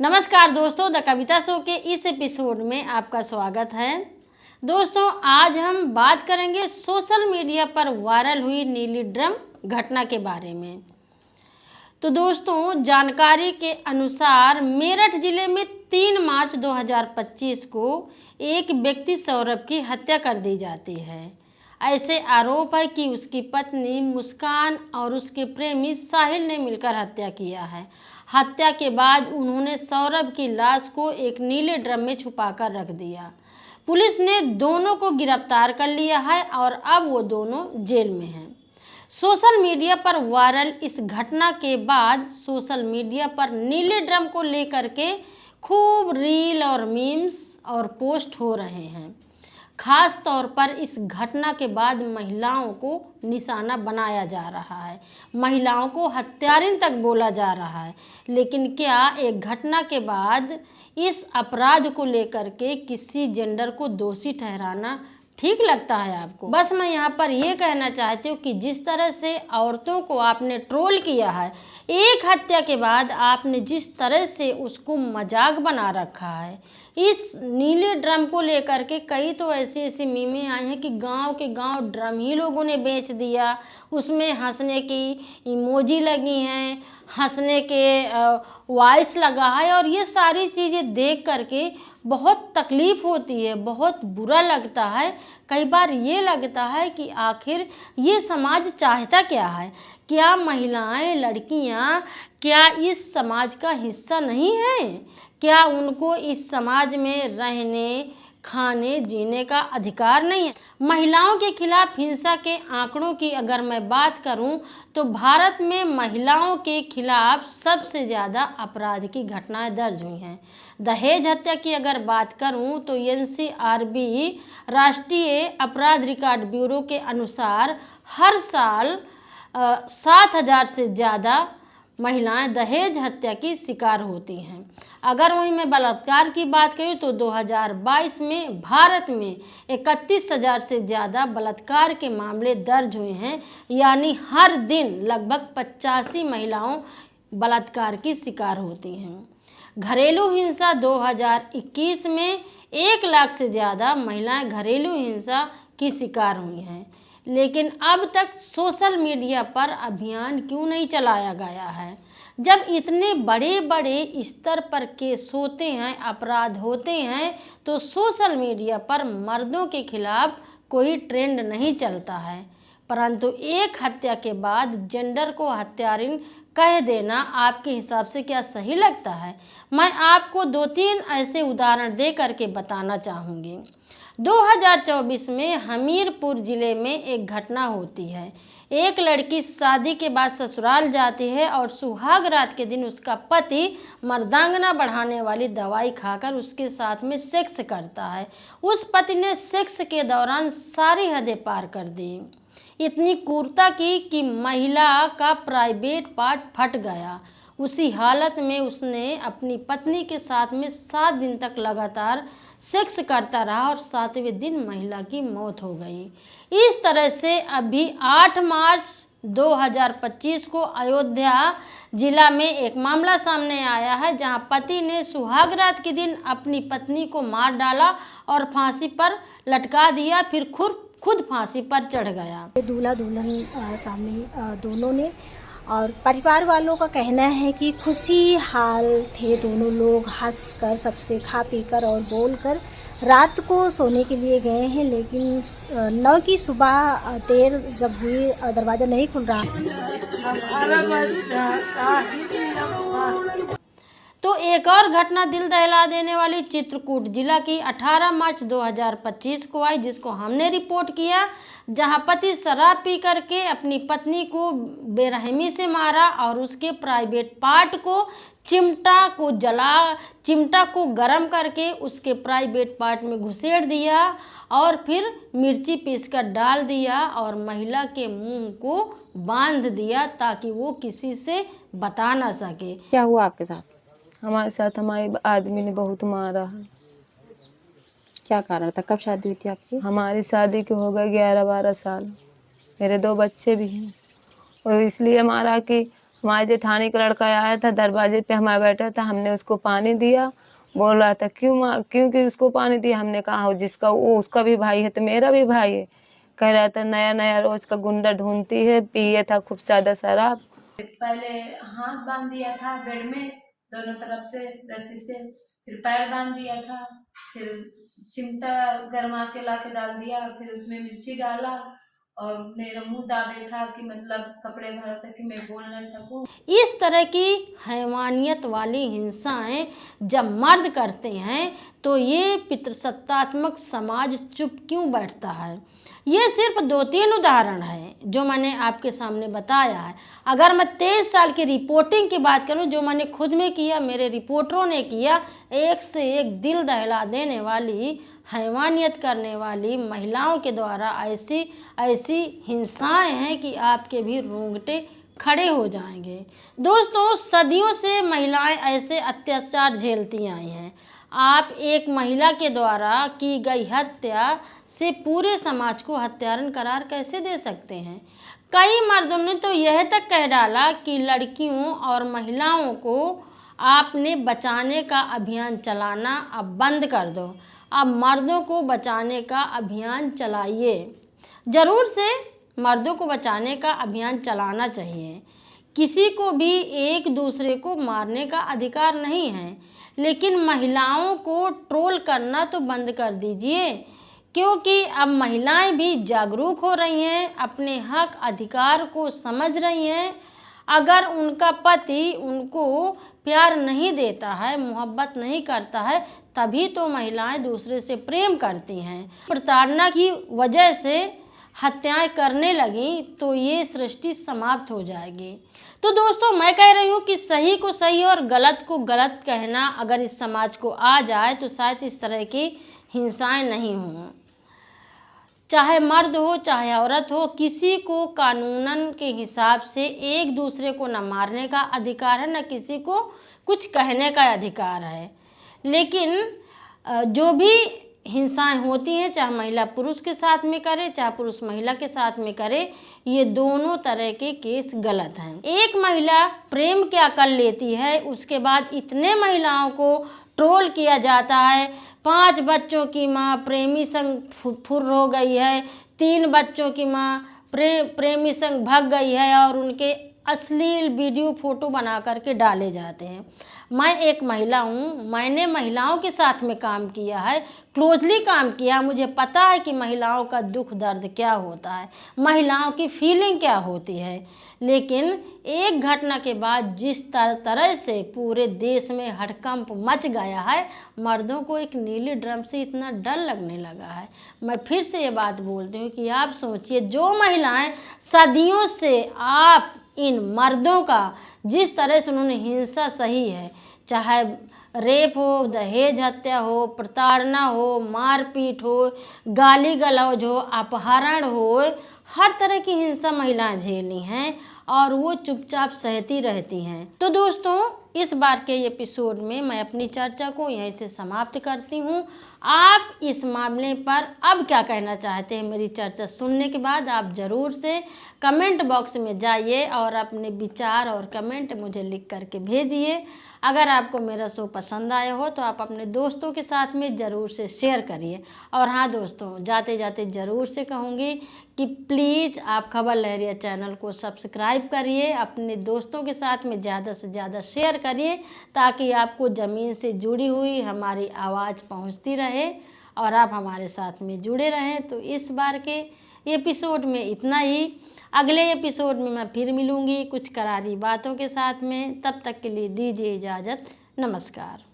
नमस्कार दोस्तों, the Kavita show के इस एपिसोड में आपका स्वागत है। दोस्तों, आज हम बात करेंगे सोशल मीडिया पर वायरल हुई नीली ड्रम घटना के बारे में। तो दोस्तों, जानकारी के अनुसार मेरठ जिले में 3 मार्च 2025 को एक व्यक्ति सौरभ की हत्या कर दी जाती है। ऐसे आरोप है कि उसकी पत्नी मुस्कान और उसके प्रेमी साहिल ने मिलकर हत्या किया है। हत्या के बाद उन्होंने सौरभ की लाश को एक नीले ड्रम में छुपाकर रख दिया। पुलिस ने दोनों को गिरफ्तार कर लिया है और अब वो दोनों जेल में हैं। सोशल मीडिया पर वायरल इस घटना के बाद सोशल मीडिया पर नीले ड्रम को लेकर के खूब रील और मीम्स और पोस्ट हो रहे हैं। खास तौर पर इस घटना के बाद महिलाओं को निशाना बनाया जा रहा है, महिलाओं को हत्यारिन तक बोला जा रहा है। लेकिन क्या एक घटना के बाद इस अपराध को लेकर के किसी जेंडर को दोषी ठहराना ठीक लगता है आपको? बस मैं यहाँ पर ये कहना चाहती हूँ कि जिस तरह से औरतों को आपने ट्रोल किया है, एक हत्या के बाद आपने जिस तरह से उसको मजाक बना रखा है, इस नीले ड्रम को लेकर के कई तो ऐसी मीमें आई हैं कि गांव के गांव ड्रम ही लोगों ने बेच दिया। उसमें हंसने की इमोजी लगी हैं, हंसने के वॉइस लगा है, और ये सारी चीज़ें देख करके बहुत तकलीफ़ होती है, बहुत बुरा लगता है। कई बार ये लगता है कि आखिर ये समाज चाहता क्या है? क्या महिलाएं, लड़कियां क्या इस समाज का हिस्सा नहीं है? क्या उनको इस समाज में रहने, खाने, जीने का अधिकार नहीं है? महिलाओं के खिलाफ हिंसा के आंकड़ों की अगर मैं बात करूं तो भारत में महिलाओं के खिलाफ सबसे ज़्यादा अपराध की घटनाएं दर्ज हुई हैं। दहेज हत्या की अगर बात करूं तो एनसीआरबी राष्ट्रीय अपराध रिकॉर्ड ब्यूरो के अनुसार हर साल 7,000 से ज़्यादा महिलाएं दहेज हत्या की शिकार होती हैं। अगर वहीं मैं बलात्कार की बात करूं तो 2022 में भारत में 31,000 से ज़्यादा बलात्कार के मामले दर्ज हुए हैं। यानी हर दिन लगभग 85 महिलाओं बलात्कार की शिकार होती हैं। घरेलू हिंसा 2021 में 1 लाख से ज़्यादा महिलाएं घरेलू हिंसा की शिकार हुई हैं। लेकिन अब तक सोशल मीडिया पर अभियान क्यों नहीं चलाया गया है? जब इतने बड़े बड़े स्तर पर केस होते हैं, अपराध होते हैं, तो सोशल मीडिया पर मर्दों के खिलाफ कोई ट्रेंड नहीं चलता है। परंतु एक हत्या के बाद जेंडर को हत्यारिन कह देना आपके हिसाब से क्या सही लगता है? मैं आपको 2-3 ऐसे उदाहरण दे करके बताना चाहूँगी। 2024 में हमीरपुर जिले में एक घटना होती है। एक लड़की शादी के बाद ससुराल जाती है और सुहाग रात के दिन उसका पति मर्दांगना बढ़ाने वाली दवाई खाकर उसके साथ में सेक्स करता है। उस पति ने सेक्स के दौरान सारी हदें पार कर दी। इतनी क्रूरता की कि महिला का प्राइवेट पार्ट फट गया। उसी हालत में उसने अपनी पत्नी के साथ में 7 दिन तक लगातार सेक्स करता रहा और 7वें दिन महिला की मौत हो गई। इस तरह से अभी 8 मार्च 2025 को अयोध्या जिला में एक मामला सामने आया है, जहां पति ने सुहागरात के दिन अपनी पत्नी को मार डाला और फांसी पर लटका दिया, फिर खुद फांसी पर चढ़ गया। दूल्हा दुल्हन सामने दोनों ने, और परिवार वालों का कहना है कि खुशी हाल थे दोनों लोग, हंसकर सबसे खा पीकर और बोलकर रात को सोने के लिए गए हैं। लेकिन 9 की सुबह देर जब हुई, दरवाज़ा नहीं खुल रहा। तो एक और घटना दिल दहला देने वाली चित्रकूट जिला की 18 मार्च 2025 को आई, जिसको हमने रिपोर्ट किया, जहां पति शराब पी करके अपनी पत्नी को बेरहमी से मारा और उसके प्राइवेट पार्ट को चिमटा को गरम करके उसके प्राइवेट पार्ट में घुसेड़ दिया और फिर मिर्ची पीसकर डाल दिया और महिला के मुंह को बांध दिया ताकि वो किसी से बता ना सके। क्या हुआ आपके साथ? हमारे साथ हमारे आदमी ने बहुत मारा है। क्या कारण था? कब शादी हुई थी आपकी? हमारी शादी के हो गए 11-12 साल। मेरे 2 बच्चे भी हैं और इसलिए मारा कि हमारे जेठानी का लड़का आया था, दरवाजे पे हमारे बैठा था, हमने उसको पानी दिया। बोल रहा था क्योंकि उसको पानी दिया। हमने कहा हो जिसका वो उसका भी भाई है तो मेरा भी भाई है। कह रहा था नया नया रोज का गुंडा ढूंढती है, पिए था खूब ज्यादा शराब। पहले हाथ बांध दिया था बेड में दोनों तरफ से रस्सी से, फिर पैर बांध दिया था, फिर चिमटा गरमा के ला के डाल दिया, फिर उसमें मिर्ची डाला और मेरा मुंह दाबे था कि मतलब कपड़े भरा था कि मैं बोल नहीं सकूं। इस तरह की हैवानियत वाली हिंसाएं जब मर्द करते हैं तो ये पितृसत्तात्मक समाज चुप क्यों बैठता है? ये सिर्फ 2-3 उदाहरण है जो मैंने आपके सामने बताया है। अगर मैं 23 साल की रिपोर्टिंग की बात करूं, जो मैंने खुद में किया, मेरे रिपोर्टरों ने किया, एक से एक दिल दहला देने वाली, हैवानियत करने वाली महिलाओं के द्वारा ऐसी ऐसी हिंसाएं हैं कि आपके भी रोंगटे खड़े हो जाएंगे। दोस्तों, सदियों से महिलाएं ऐसे अत्याचार झेलती आई हैं। आप एक महिला के द्वारा की गई हत्या से पूरे समाज को हत्यारन करार कैसे दे सकते हैं? कई मर्दों ने तो यह तक कह डाला कि लड़कियों और महिलाओं को आपने बचाने का अभियान चलाना अब बंद कर दो, अब मर्दों को बचाने का अभियान चलाइए। ज़रूर से मर्दों को बचाने का अभियान चलाना चाहिए। किसी को भी एक दूसरे को मारने का अधिकार नहीं है, लेकिन महिलाओं को ट्रोल करना तो बंद कर दीजिए, क्योंकि अब महिलाएं भी जागरूक हो रही हैं, अपने हक अधिकार को समझ रही हैं। अगर उनका पति उनको प्यार नहीं देता है, मोहब्बत नहीं करता है, तभी तो महिलाएं दूसरे से प्रेम करती हैं। प्रताड़ना की वजह से हत्याएं करने लगी तो ये सृष्टि समाप्त हो जाएगी। तो दोस्तों, मैं कह रही हूँ कि सही को सही और गलत को गलत कहना अगर इस समाज को आ जाए तो शायद इस तरह की हिंसाएं नहीं हों। चाहे मर्द हो चाहे औरत हो, किसी को कानूनन के हिसाब से एक दूसरे को न मारने का अधिकार है, न किसी को कुछ कहने का अधिकार है। लेकिन जो भी हिंसाएं होती हैं, चाहे महिला पुरुष के साथ में करे, चाहे पुरुष महिला के साथ में करे, ये दोनों तरह के केस गलत हैं। एक महिला प्रेम क्या कर लेती है, उसके बाद इतने महिलाओं को ट्रोल किया जाता है। 5 बच्चों की माँ प्रेमी संग फुर हो गई है, 3 बच्चों की माँ प्रेमी संग भाग गई है और उनके अश्लील वीडियो फोटो बना करके डाले जाते हैं। मैं एक महिला हूँ, मैंने महिलाओं के साथ में काम किया है, क्लोजली काम किया। मुझे पता है कि महिलाओं का दुख दर्द क्या होता है, महिलाओं की फीलिंग क्या होती है। लेकिन एक घटना के बाद जिस तरह से पूरे देश में हड़कंप मच गया है, मर्दों को एक नीले ड्रम से इतना डर लगने लगा है। मैं फिर से ये बात बोलती हूँ कि आप सोचिए, जो महिलाएं सदियों से आप इन मर्दों का जिस तरह से उन्होंने हिंसा सही है, चाहे रेप हो, दहेज हत्या हो, प्रताड़ना हो, मारपीट हो, गाली गलौज हो, अपहरण हो, हर तरह की हिंसा महिलाएं झेली हैं और वो चुपचाप सहती रहती हैं। तो दोस्तों, इस बार के एपिसोड में मैं अपनी चर्चा को यहीं से समाप्त करती हूँ। आप इस मामले पर अब क्या कहना चाहते हैं? मेरी चर्चा सुनने के बाद आप ज़रूर से कमेंट बॉक्स में जाइए और अपने विचार और कमेंट मुझे लिख करके भेजिए। अगर आपको मेरा शो पसंद आया हो तो आप अपने दोस्तों के साथ में ज़रूर से शेयर करिए। और हाँ दोस्तों, जाते जाते ज़रूर से कहूँगी कि प्लीज़ आप खबर लहरिया चैनल को सब्सक्राइब करिए, अपने दोस्तों के साथ में ज़्यादा से ज़्यादा शेयर करिए, ताकि आपको ज़मीन से जुड़ी हुई हमारी आवाज़ पहुँचती रहे और आप हमारे साथ में जुड़े रहें। तो इस बार के एपिसोड में इतना ही। अगले एपिसोड में मैं फिर मिलूँगी कुछ करारी बातों के साथ में। तब तक के लिए दीजिए इजाज़त। नमस्कार।